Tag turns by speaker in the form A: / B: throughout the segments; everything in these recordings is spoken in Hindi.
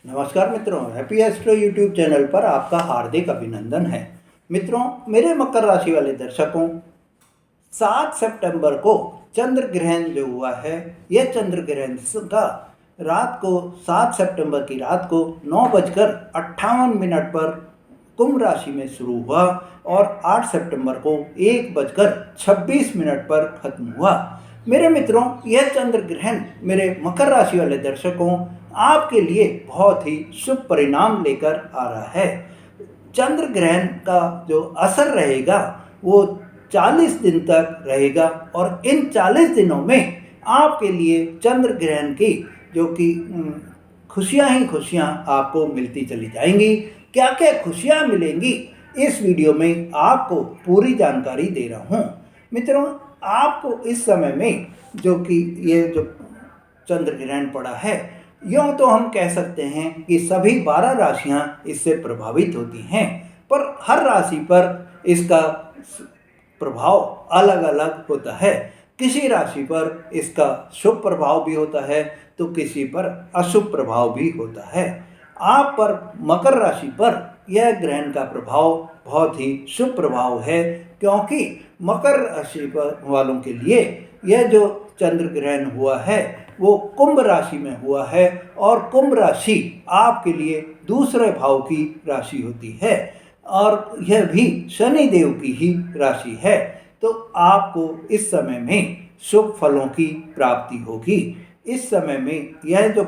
A: नमस्कार मित्रों, हैप्पी एस्ट्रो यूट्यूब चैनल पर आपका हार्दिक अभिनंदन है। मित्रों, मेरे मकर राशि वाले दर्शकों, 7 सितंबर को चंद्र ग्रहण जो हुआ है, यह चंद्र ग्रहण का रात को 7 सितंबर की रात को 9:58 पर कुंभ राशि में शुरू हुआ और 8 सितंबर को 1:26 पर खत्म हुआ। मेरे मित्रों, यह चंद्र ग्रहण मेरे मकर राशि वाले दर्शकों आपके लिए बहुत ही शुभ परिणाम लेकर आ रहा है। चंद्र ग्रहण का जो असर रहेगा वो 40 दिन तक रहेगा और इन 40 दिनों में आपके लिए चंद्र ग्रहण की जो कि खुशियां ही खुशियां आपको मिलती चली जाएंगी। क्या क्या खुशियां मिलेंगी, इस वीडियो में आपको पूरी जानकारी दे रहा हूं। मित्रों, आपको इस समय में जो कि ये जो चंद्र ग्रहण पड़ा है, यूँ तो हम कह सकते हैं कि सभी 12 राशियां इससे प्रभावित होती हैं, पर हर राशि पर इसका प्रभाव अलग अलग होता है। किसी राशि पर इसका शुभ प्रभाव भी होता है तो किसी पर अशुभ प्रभाव भी होता है। आप पर, मकर राशि पर यह ग्रहण का प्रभाव बहुत ही शुभ प्रभाव है, क्योंकि मकर राशि पर वालों के लिए यह जो चंद्र ग्रहण हुआ है वो कुंभ राशि में हुआ है और कुंभ राशि आपके लिए दूसरे भाव की राशि होती है और यह भी शनि देव की ही राशि है। तो आपको इस समय में शुभ फलों की प्राप्ति होगी। इस समय में यह जो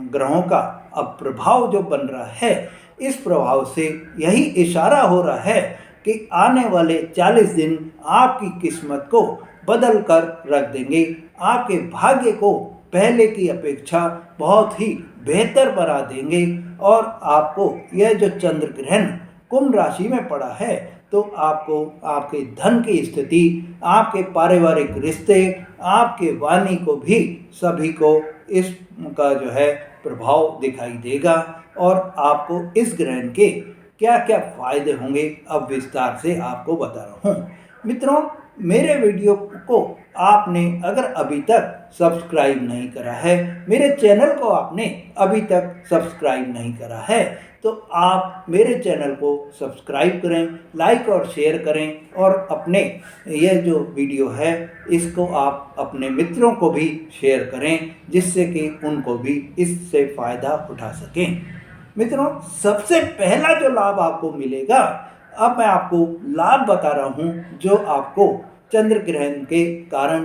A: ग्रहों का अब प्रभाव जो बन रहा है, इस प्रभाव से यही इशारा हो रहा है कि आने वाले 40 दिन आपकी किस्मत को बदल कर रख देंगे। आपके भाग्य को पहले की अपेक्षा बहुत ही बेहतर बना देंगे और आपको यह जो चंद्र ग्रहण कुंभ राशि में पड़ा है, तो आपको आपके धन की स्थिति, आपके पारिवारिक रिश्ते, आपके वाणी को भी सभी को इसका जो है प्रभाव दिखाई देगा और आपको इस ग्रहण के क्या क्या फायदे होंगे अब विस्तार से आपको बता रहा हूँ। मित्रों, मेरे वीडियो को आपने अगर अभी तक सब्सक्राइब नहीं करा है, मेरे चैनल को आपने अभी तक सब्सक्राइब नहीं करा है, तो आप मेरे चैनल को सब्सक्राइब करें, लाइक और शेयर करें और अपने यह जो वीडियो है इसको आप अपने मित्रों को भी शेयर करें, जिससे कि उनको भी इससे फ़ायदा उठा सकें। मित्रों, सबसे पहला जो लाभ आपको मिलेगा, अब मैं आपको लाभ बता रहा हूँ जो आपको चंद्र ग्रहण के कारण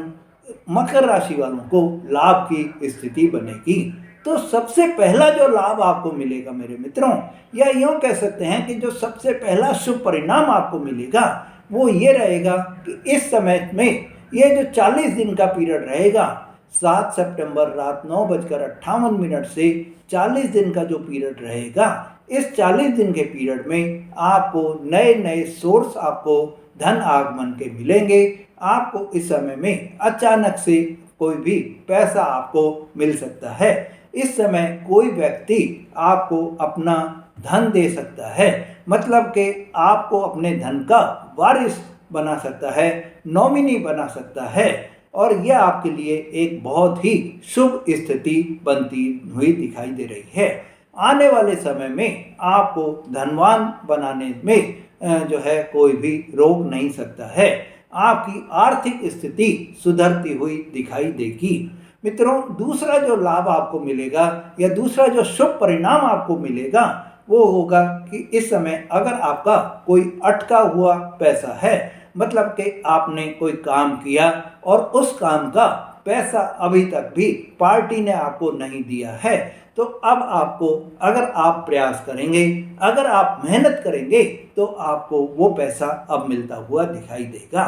A: मकर राशि वालों को लाभ की स्थिति बनेगी। तो सबसे पहला जो लाभ आपको मिलेगा मेरे मित्रों, या यूँ कह सकते हैं कि जो सबसे पहला शुभ परिणाम आपको मिलेगा वो ये रहेगा कि इस समय में ये जो 40 दिन का पीरियड रहेगा, 7 सितंबर रात 9:58 से 40 दिन का जो पीरियड रहेगा, इस 40 दिन के पीरियड में आपको नए नए सोर्स, आपको धन आगमन के मिलेंगे। आपको इस समय में अचानक से कोई भी पैसा आपको मिल सकता है। इस समय कोई व्यक्ति आपको अपना धन दे सकता है, मतलब कि आपको अपने धन का वारिस बना सकता है, नॉमिनी बना सकता है और यह आपके लिए एक बहुत ही शुभ स्थिति बनती हुई दिखाई दे रही है। आने वाले समय में आपको धनवान बनाने में जो है कोई भी रोक नहीं सकता है। आपकी आर्थिक स्थिति सुधरती हुई दिखाई देगी। मित्रों, दूसरा जो लाभ आपको मिलेगा या दूसरा जो शुभ परिणाम आपको मिलेगा वो होगा कि इस समय अगर आपका कोई अटका हुआ पैसा है, मतलब कि आपने कोई काम किया और उस काम का पैसा अभी तक भी पार्टी ने आपको नहीं दिया है, तो अब आपको, अगर आप प्रयास करेंगे, अगर आप मेहनत करेंगे, तो आपको वो पैसा अब मिलता हुआ दिखाई देगा।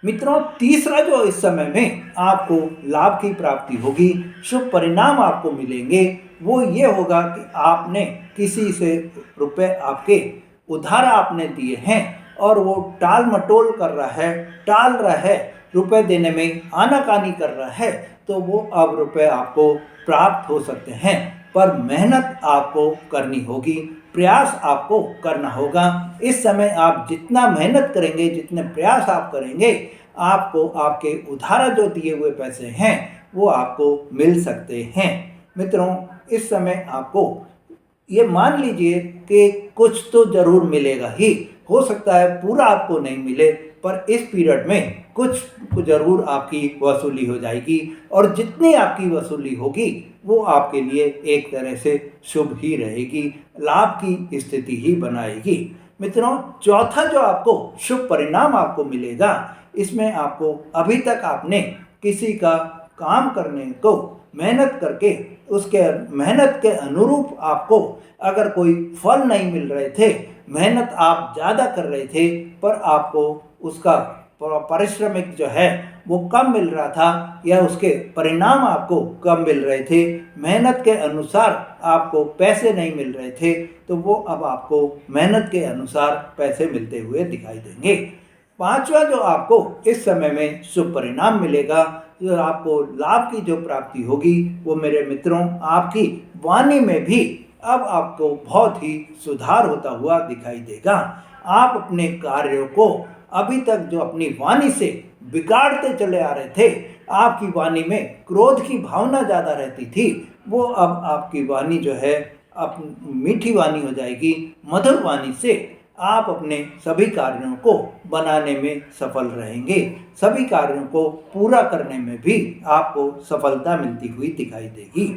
A: मित्रों, तीसरा जो इस समय में आपको लाभ की प्राप्ति होगी, शुभ परिणाम आपको मिलेंगे, वो ये होगा कि आपने किसी से रुपए आपके उधार आपने दिए हैं और वो टाल मटोल कर रहा है, टाल रहा है, रुपए देने में आनाकानी कर रहा है, तो वो अब रुपए आपको प्राप्त हो सकते हैं। पर मेहनत आपको करनी होगी, प्रयास आपको करना होगा। इस समय आप जितना मेहनत करेंगे, जितने प्रयास आप करेंगे, आपको आपके उधार जो दिए हुए पैसे हैं वो आपको मिल सकते हैं। मित्रों, इस समय आपको ये मान लीजिए कि कुछ तो ज़रूर मिलेगा ही। हो सकता है पूरा आपको नहीं मिले, पर इस पीरियड में कुछ ज़रूर आपकी वसूली हो जाएगी, और जितनी आपकी वसूली होगी वो आपके लिए एक तरह से शुभ ही रहेगी, लाभ की स्थिति ही बनाएगी। मित्रों, चौथा जो आपको शुभ परिणाम आपको मिलेगा, इसमें आपको अभी तक आपने किसी का काम करने को मेहनत करके उसके मेहनत के अनुरूप आपको अगर कोई फल नहीं मिल रहे थे, मेहनत आप ज़्यादा कर रहे थे पर आपको उसका पारिश्रमिक जो है वो कम मिल रहा था, या उसके परिणाम आपको कम मिल रहे थे, मेहनत के अनुसार आपको पैसे नहीं मिल रहे थे, तो वो अब आपको मेहनत के अनुसार पैसे मिलते हुए दिखाई देंगे। पांचवा जो आपको इस समय में शुभ परिणाम मिलेगा, जो आपको लाभ की जो प्राप्ति होगी, वो मेरे मित्रों आपकी वाणी में भी अब आपको बहुत ही सुधार होता हुआ दिखाई देगा। आप अपने कार्यों को अभी तक जो अपनी वाणी से बिगाड़ते चले आ रहे थे, आपकी वाणी में क्रोध की भावना ज़्यादा रहती थी, वो अब आपकी वाणी जो है अब मीठी वाणी हो जाएगी। मधुर वाणी से आप अपने सभी कार्यों को बनाने में सफल रहेंगे, सभी कार्यों को पूरा करने में भी आपको सफलता मिलती हुई दिखाई देगी।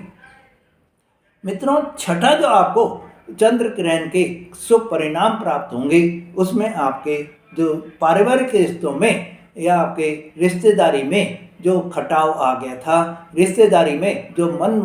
A: मित्रों, छठा जो आपको चंद्र ग्रहण के शुभ परिणाम प्राप्त होंगे, उसमें आपके जो पारिवारिक रिश्तों में या आपके रिश्तेदारी में जो खटाव आ गया था, रिश्तेदारी में जो मन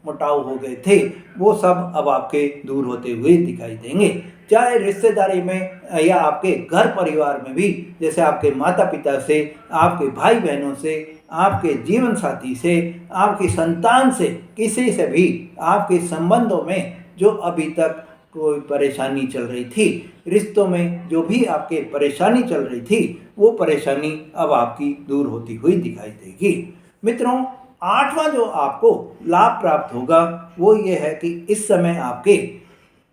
A: मुटाव हो गए थे, वो सब अब आपके दूर होते हुए दिखाई देंगे। चाहे रिश्तेदारी में या आपके घर परिवार में भी, जैसे आपके माता पिता से, आपके भाई बहनों से, आपके जीवन साथी से, आपकी संतान से, किसी से भी आपके संबंधों में जो अभी तक कोई परेशानी चल रही थी, रिश्तों में जो भी आपके परेशानी चल रही थी, वो परेशानी अब आपकी दूर होती हुई दिखाई देगी। मित्रों, आठवां जो आपको लाभ प्राप्त होगा वो ये है कि इस समय आपके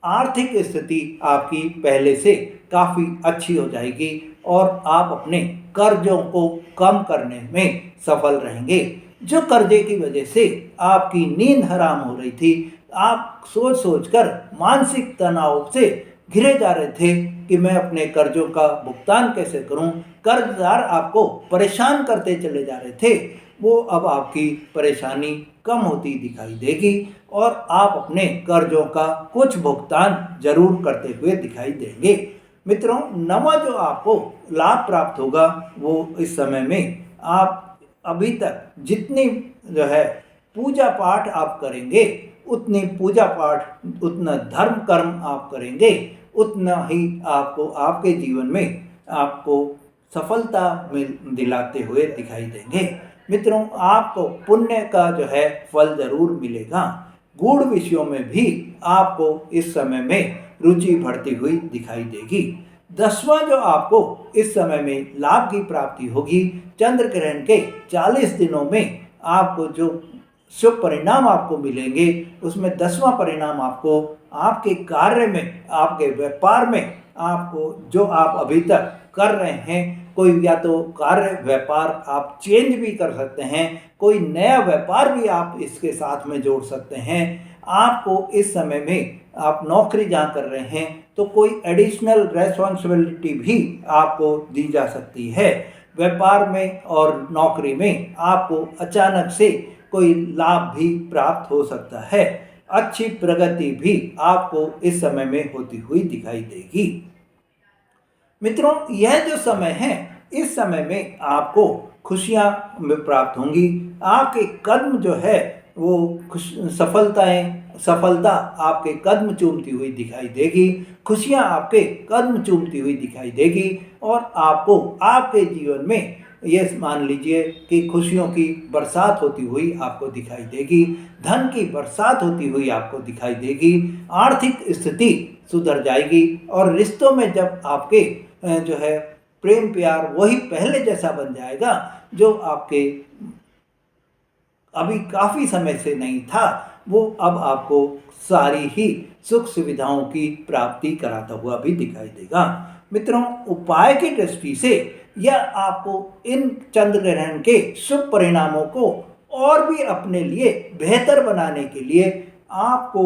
A: आर्थिक स्थिति आपकी पहले से काफ़ी अच्छी हो जाएगी और आप अपने कर्जों को कम करने में सफल रहेंगे। जो कर्जे की वजह से आपकी नींद हराम हो रही थी, आप सोच सोच कर मानसिक तनाव से घिरे जा रहे थे कि मैं अपने कर्जों का भुगतान कैसे करूं, कर्जदार आपको परेशान करते चले जा रहे थे, वो अब आपकी परेशानी कम होती दिखाई देगी और आप अपने कर्जों का कुछ भुगतान जरूर करते हुए दिखाई देंगे। मित्रों, नवा जो आपको लाभ प्राप्त होगा वो इस समय में आप अभी तक जितनी जो है पूजा पाठ आप करेंगे, उतनी पूजा पाठ, उतना धर्म कर्म आप करेंगे, उतना ही आपको आपके जीवन में आपको सफलता दिलाते हुए दिखाई देंगे। मित्रों, आपको पुण्य का जो है फल जरूर मिलेगा। गूढ़ विषयों में भी आपको इस समय में रुचि बढ़ती हुई दिखाई देगी। दसवां जो आपको इस समय में लाभ की प्राप्ति होगी, चंद्र ग्रहण के 40 दिनों में आपको जो शुभ परिणाम आपको मिलेंगे, उसमें 10वां परिणाम आपको आपके कार्य में, आपके व्यापार में, आपको जो आप अभी तक कर रहे हैं, कोई या तो कार्य व्यापार आप चेंज भी कर सकते हैं, कोई नया व्यापार भी आप इसके साथ में जोड़ सकते हैं। आपको इस समय में आप नौकरी जहाँ कर रहे हैं तो कोई एडिशनल रेस्पॉन्सिबिलिटी भी आपको दी जा सकती है। व्यापार में और नौकरी में आपको अचानक से कोई लाभ भी प्राप्त हो सकता है। अच्छी प्रगति भी आपको इस समय में होती हुई दिखाई देगी। मित्रों, यह जो समय है, इस समय में आपको खुशियां प्राप्त होंगी। आपके कदम जो है वो सफलता आपके कदम चूमती हुई दिखाई देगी, खुशियां आपके कदम चूमती हुई दिखाई देगी और आपको आपके जीवन में ये मान लीजिए कि खुशियों की बरसात होती हुई आपको दिखाई देगी, धन की बरसात होती हुई आपको दिखाई देगी, आर्थिक स्थिति सुधर जाएगी और रिश्तों में जब आपके जो है प्रेम प्यार वही पहले जैसा बन जाएगा जो आपके अभी काफ़ी समय से नहीं था, वो अब आपको सारी ही सुख सुविधाओं की प्राप्ति कराता हुआ भी दिखाई देगा। मित्रों, उपाय की दृष्टि से यह आपको इन चंद्र ग्रहण के शुभ परिणामों को और भी अपने लिए बेहतर बनाने के लिए आपको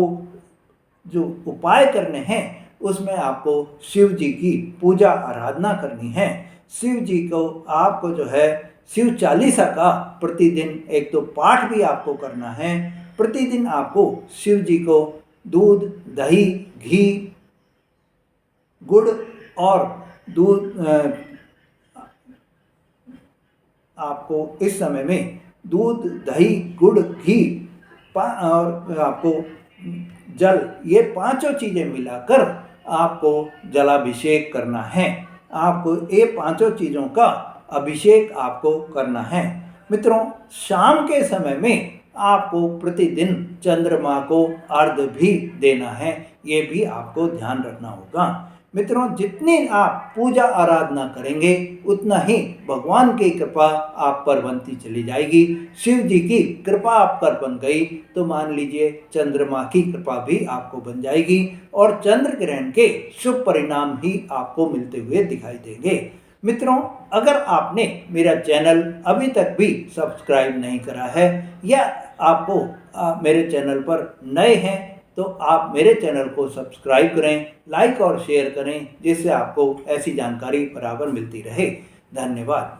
A: जो उपाय करने हैं उसमें आपको शिव जी की पूजा आराधना करनी है। शिव जी को आपको जो है शिव चालीसा का प्रतिदिन एक तो पाठ भी आपको करना है। प्रतिदिन आपको शिव जी को दूध, दही, घी, गुड़ और दूध आपको इस समय में दूध, दही, गुड़, घी और आपको जल, ये पांचों चीज़ें मिलाकर आपको जलाभिषेक करना है। आपको ये पांचों चीज़ों का अभिषेक आपको करना है। मित्रों, शाम के समय में आपको प्रतिदिन चंद्रमा को अर्घ्य भी देना है, ये भी आपको ध्यान रखना होगा। मित्रों, जितनी आप पूजा आराधना करेंगे उतना ही भगवान की कृपा आप पर बनती चली जाएगी। शिव जी की कृपा आप पर बन गई तो मान लीजिए चंद्रमा की कृपा भी आपको बन जाएगी और चंद्र ग्रहण के शुभ परिणाम ही आपको मिलते हुए दिखाई देंगे। मित्रों, अगर आपने मेरा चैनल अभी तक भी सब्सक्राइब नहीं करा है या आपको मेरे चैनल पर नए हैं तो आप मेरे चैनल को सब्सक्राइब करें, लाइक और शेयर करें, जिससे आपको ऐसी जानकारी बराबर मिलती रहे। धन्यवाद।